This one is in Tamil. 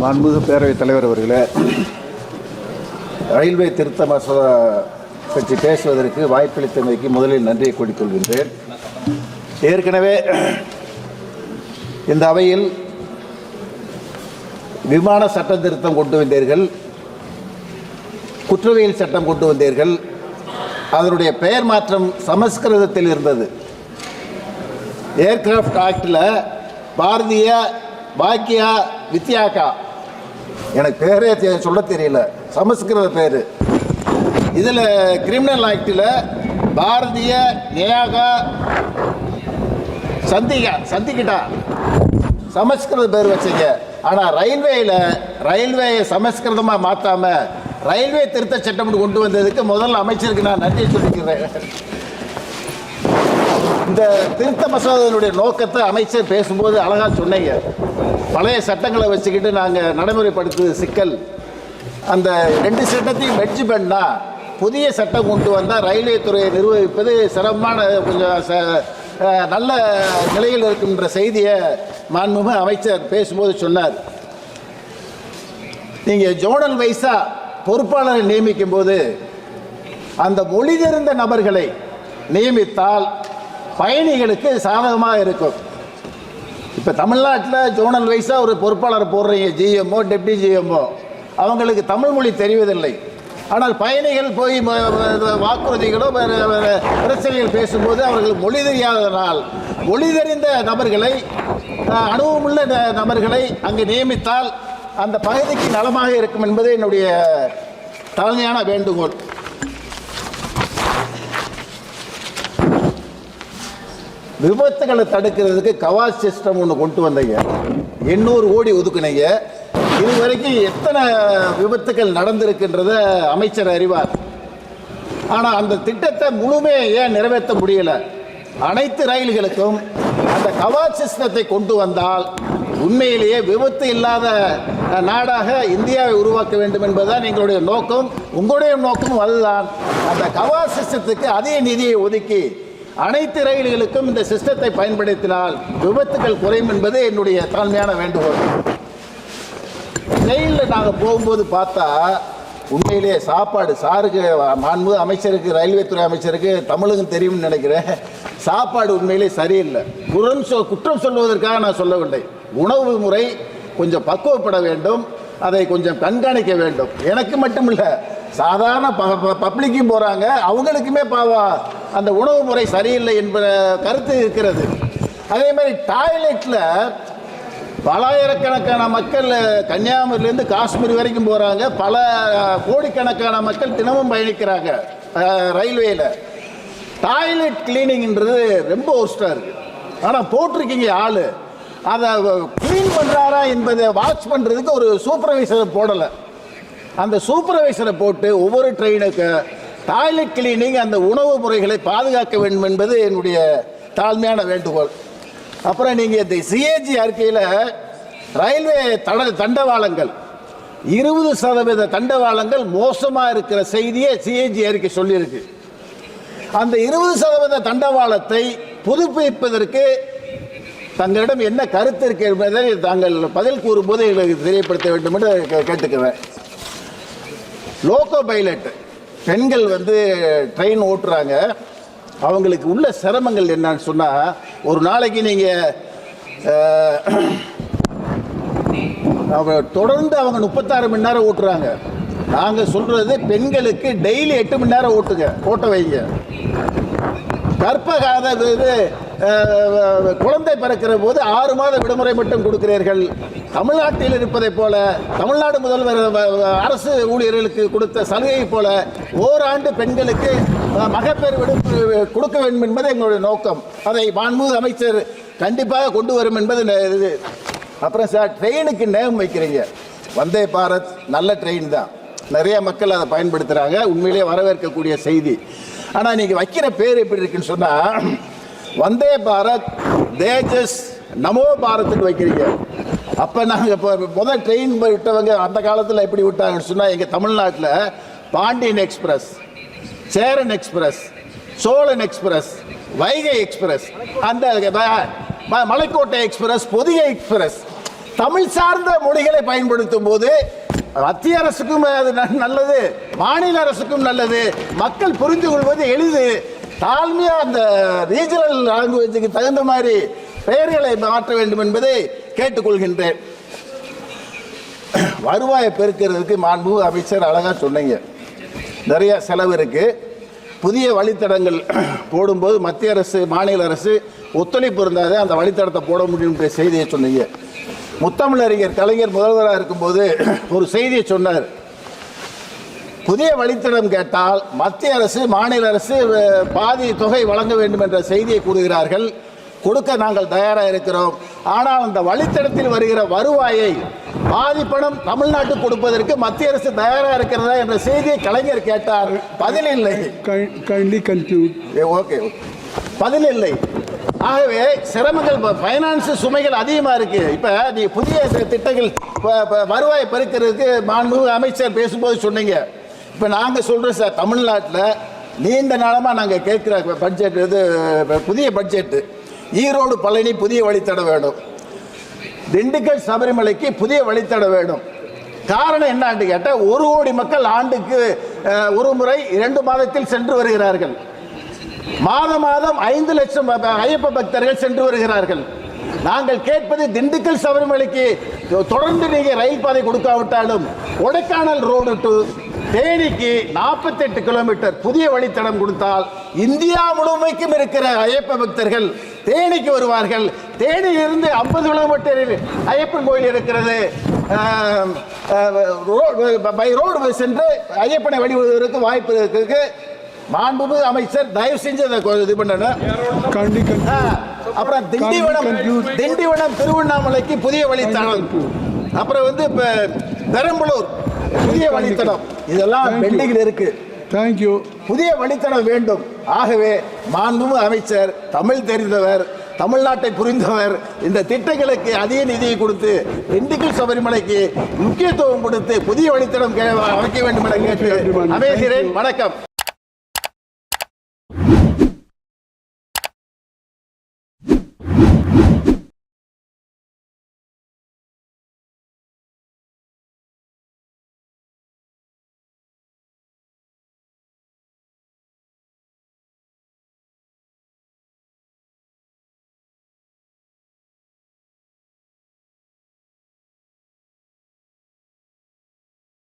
மாண்புமிகு பேரவைத் தலைவர் அவர்களே, ரயில்வே திருத்த மசோதா பற்றி பேசுவதற்கு வாய்ப்பளித்தமைக்கு முதலில் நன்றியை கூறிக்கொள்கின்றேன். ஏற்கனவே இந்த அவையில் விமான சட்ட திருத்தம் கொண்டு வந்தீர்கள், குற்றவியல் சட்டம் கொண்டு வந்தீர்கள். அதனுடைய பெயர் மாற்றம் சமஸ்கிருதத்தில் இருந்தது. ஏர்கிராஃப்ட் ஆக்டில் பாரதிய பாக்கியா வித்யாகா, எனக்கு பேரே சொல்ல தெரியல, சமஸ்கிருத பேர். இதில் கிரிமினல் ஆக்டில் பாரதிய நியாகா சந்திக்கிட்டா சமஸ்கிருத பேர் வச்சிங்க. ஆனால் ரயில்வேயை சமஸ்கிருதமாக மாற்றாமல் ரயில்வே திருத்த சட்டம் கொண்டு வந்ததுக்கு முதல் அமைச்சருக்கு நான் நன்றி சொல்லிக்கிறேன். இந்த திருத்த மசோதாவினுடைய நோக்கத்தை அமைச்சர் பேசும்போது அழகாக சொன்னீங்க. பழைய சட்டங்களை வச்சுக்கிட்டு நாங்கள் நடைமுறைப்படுத்துவது சிக்கல். அந்த 2 சட்டத்தையும் மெர்ஜ் பண்ணால் புதிய சட்டம் கொண்டு வந்தால் ரயில்வே துறையை நிர்வகிப்பது சிரமமான கொஞ்சம் நல்ல நிலையில் இருக்கின்ற செய்தியை மாண்புமிகு அமைச்சர் பேசும்போது சொன்னார். நீங்கள் ஜோனல் வைஸாக பொறுப்பாளரை நியமிக்கும் போது அந்த மொழி தெரிந்த நபர்களை நியமித்தால் பயணிகளுக்கு சாதகமாக இருக்கும். இப்போ தமிழ்நாட்டில் ஜோனல் வைஸாக ஒரு பொறுப்பாளர் போடுறீங்க, ஜிஎம்ஓ டெப்டி ஜிஎம்ஓ, அவங்களுக்கு தமிழ் மொழி தெரிவதில்லை. ஆனால் பயணிகள் போய் வாக்குறுதிகளோ பிரச்சனைகள் பேசும்போது அவர்கள் மொழி தெரியாததனால் மொழி தெரிந்த நபர்களை, அனுபவமுள்ள நபர்களை அங்கு நியமித்தால் அந்த பகுதிக்கு நலமாக இருக்கும் என்பது என்னுடைய தலைமையான வேண்டுகோள். விபத்துகளை தடுக்கிறதுக்கு கவாச் சிஸ்டம் ஒன்று கொண்டு வந்தீங்க, 800 கோடி ஒதுக்குனீங்க. இதுவரைக்கும் எத்தனை விபத்துக்கள் நடந்திருக்கின்றத அமைச்சர் அறிவார். ஆனால் அந்த திட்டத்தை முழுமையாக ஏன் நிறைவேற்ற முடியல? அனைத்து ரயில்களுக்கும் அந்த கவாச் சிஸ்டத்தை கொண்டு வந்தால் உண்மையிலேயே விபத்து இல்லாத நாடாக இந்தியாவை உருவாக்க வேண்டும் என்பதுதான் எங்களுடைய நோக்கம். உங்களுடைய நோக்கம் அதுதான். அந்த கவாச் சிஸ்டத்துக்கு அதிக நிதியை ஒதுக்கி அனைத்து ரயில்களுக்கும் இந்த சிஸ்டத்தை பயன்படுத்தினால் விபத்துகள் குறையும் என்பது என்னுடைய தாழ்மையான வேண்டுகோள். ரயிலில் நாங்கள் போகும்போது பார்த்தா உண்மையிலேயே சாப்பாடு சாருக்கு, மாண்புமிகு அமைச்சருக்கு, ரயில்வே துறை அமைச்சருக்கு தமிழுக்கும் தெரியும்னு நினைக்கிறேன். சாப்பாடு உண்மையிலே சரியில்லை. குற்றம் சொல்வதற்காக நான் சொல்லவில்லை. உணவு முறை கொஞ்சம் பக்குவப்பட வேண்டும், அதை கொஞ்சம் கண்காணிக்க வேண்டும். எனக்கு மட்டும் இல்லை, சாதாரண பப்ளிக்கும் போகிறாங்க, அவங்களுக்குமே அந்த உணவு முறை சரியில்லை என்ற கருத்து இருக்கிறது. அதே மாதிரி டாய்லெட்டில் பலாயிரக்கணக்கான மக்கள் கன்னியாகுமரியிலேருந்து காஷ்மீர் வரைக்கும் போகிறாங்க. பல கோடிக்கணக்கான மக்கள் தினமும் பயணிக்கிறாங்க ரயில்வேயில். டாய்லெட் கிளீனிங்ன்றது ரொம்ப ஒர்ஸ்டாக இருக்குது. ஆனால் போட்டிருக்கீங்க ஆள், அதை கிளீன் பண்ணுறாரா என்பதை வாட்ச் பண்ணுறதுக்கு ஒரு சூப்பர்வைசரை போடலை. அந்த சூப்பர்வைசரை போட்டு ஒவ்வொரு ட்ரெயினுக்கு டாய்லெட் கிளீனிங், அந்த உணவு முறைகளை பாதுகாக்க வேண்டும் என்பது என்னுடைய தாழ்மையான வேண்டுகோள். அப்புறம் நீங்கள் இந்த சிஏஜி அறிக்கையில் ரயில்வே தண்டவாளங்கள் 20% தண்டவாளங்கள் மோசமாக இருக்கிற செய்தியை சிஏஜி அறிக்கை சொல்லியிருக்கு. அந்த 20% தண்டவாளத்தை புதுப்பிப்பதற்கு தங்களிடம் என்ன கருத்து இருக்கு என்பதை தாங்கள் பதில் கூறும்போது எங்களுக்கு தெரியப்படுத்த வேண்டும் என்று கேட்டுக்கிறேன். லோகோ பைலட் பெண்கள் ட்ரெயின் ஓட்டுறாங்க, அவங்களுக்கு உள்ள சிரமங்கள் என்னன்னு சொன்னால், ஒரு நாளைக்கு நீங்கள் தொடர்ந்து அவங்க 36 மணி நேரம் ஓட்டுறாங்க. நாங்கள் சொல்கிறது பெண்களுக்கு டெய்லி 8 மணி நேரம் ஓட்ட வைங்க. கர்ப்பகால குழந்தை பிறக்கிற போது 6 மாத விடுமுறை மட்டும் கொடுக்கிறீர்கள். தமிழ்நாட்டில் இருப்பதை போல, தமிழ்நாடு முதல்வர் அரசு ஊழியர்களுக்கு கொடுத்த சலுகை போல ஓராண்டு பெண்களுக்கு மகப்பேறு விடுப்பு கொடுக்க வேண்டும் என்பது எங்களுடைய நோக்கம். அதை மாண்புமிகு அமைச்சர் கண்டிப்பாக கொண்டு வரும் என்பது இது. அப்புறம் சார், ட்ரெயினுக்கு நேம் வைக்கிறீங்க. வந்தே பாரத் நல்ல ட்ரெயின் தான், நிறைய மக்கள் அதை பயன்படுத்துகிறாங்க, உண்மையிலேயே வரவேற்கக்கூடிய செய்தி. ஆனால் நீங்கள் வைக்கிற பேர் எப்படி இருக்குன்னு சொன்னால், வந்தே பாரத், தேஜஸ், நமோ பாரத்னு வைக்கிறீங்க. அப்போ நாங்கள் இப்போ முதல் ட்ரெயின் விட்டவங்க அந்த காலத்தில் எப்படி விட்டாங்கன்னு சொன்னால், எங்கள் தமிழ்நாட்டில் Pandian express, Cheran express, Cholan express, Vaigai express, அந்த மலைக்கோட்டை எக்ஸ்பிரஸ், பொதிகை எக்ஸ்பிரஸ், தமிழ் சார்ந்த மொழிகளை பயன்படுத்தும் போது மத்திய அரசுக்கும் அது நல்லது, மாநில அரசுக்கும் நல்லது, மக்கள் புரிந்து கொள்வது எளிது. தாழ்மையா அந்த ரீஜனல் லாங்குவேஜுக்கு தகுந்த மாதிரி பெயர்களை மாற்ற வேண்டும் என்பதை கேட்டுக்கொள்கின்றேன். வருவாயை பெருக்கிறதுக்கு மாண்புமிகு அமைச்சர் அழகா சொன்னீங்க. நிறைய செலவு இருக்கு. புதிய வழித்தடங்கள் போடும்போது மத்திய அரசு மாநில அரசு ஒத்துழைப்பு இருந்தாலே அந்த வழித்தடத்தை போட முடியும் செய்தியை சொன்னீங்க. முத்தமிழறிஞர் கலைஞர் முதல்வராக இருக்கும்போது ஒரு செய்தியை சொன்னார். புதிய வழித்தடம் கேட்டால் மத்திய அரசு மாநில அரசு பாதி தொகை வழங்க வேண்டும் என்ற செய்தியை கூறுகிறார்கள். கொடுக்க நாங்கள் தயாராக இருக்கிறோம். ஆனால் அந்த வழித்தடத்தில் வருகிற வருவாயை பாதி பணம் தமிழ்நாட்டுக்கு கொடுப்பதற்கு மத்திய அரசு தயாராக இருக்கிறதா என்ற செய்தியை கலைஞர் கேட்டார். பதில் இல்லை. ஓகே, பதில் இல்லை. ஆகவே சிரமங்கள், பைனான்ஸ் சுமைகள் அதிகமாக இருக்கு. இப்போ நீ புதிய திட்டங்கள் வருவாயை பெருக்கிறதுக்கு மாண்புமிகு அமைச்சர் பேசும்போது சொன்னீங்க. இப்போ நாங்கள் சொல்கிறோம் சார், தமிழ்நாட்டில் நீண்ட நாளமாக நாங்கள் கேட்குற பட்ஜெட் இது புதிய பட்ஜெட்டு. ஈரோடு பழனி புதிய வழித்தடம் வேணும், திண்டுக்கல் சபரிமலைக்கு புதிய வழித்தடம் வேணும். காரணம் என்னான்னு கேட்டால் 1 கோடி மக்கள் ஆண்டுக்கு ஒரு முறை 2 மாதத்தில் சென்று வருகிறார்கள். மாதம் 5 லட்சம் ஐயப்ப பக்தர்கள் சென்று வருகிறார்கள். நாங்கள் கேட்பது திண்டுக்கல் சபரிமலைக்கு தொடர்ந்து நீங்க ரயில் பாதை கொடுக்காவிட்டாலும் கொடைக்கானல் ரோடு டு தேனிக்கு 48 கிலோமீட்டர் புதிய வழித்தடம் கொடுத்தால் இந்தியா முழுமைக்கும் இருக்கிற ஐயப்ப பக்தர்கள் தேனிக்கு வருவார்கள். தேனியிலிருந்து 50 கிலோமீட்டரில் ஐயப்பன் கோயில் இருக்கிறது. பை ரோடு சென்று ஐயப்பனை வழிபடுவதற்கு வாய்ப்பு இருக்கு. மாண்புமிகு அமைச்சர் தயவு செஞ்சு இது பண்ணணும். அப்புறம் திண்டிவனம் திருவண்ணாமலைக்கு புதிய வழித்தடம், அப்புறம் வந்து பெரம்பலூர் புதிய வழித்தடம், இதெல்லாம் பெண்டிங்கில் இருக்கு. தேங்க்யூ. புதிய வழித்தடம் வேண்டும். ஆகவே மாண்புமிகு அமைச்சர் தமிழ் தெரிந்தவர், தமிழ்நாட்டை புரிந்தவர். இந்த திட்டங்களுக்கு அதிக நிதியை கொடுத்து திண்டுக்கல் சபரிமலைக்கு முக்கியத்துவம் கொடுத்து புதிய வழித்தடம் அமைக்க வேண்டும் என கேட்டு அமைகிறேன். வணக்கம்.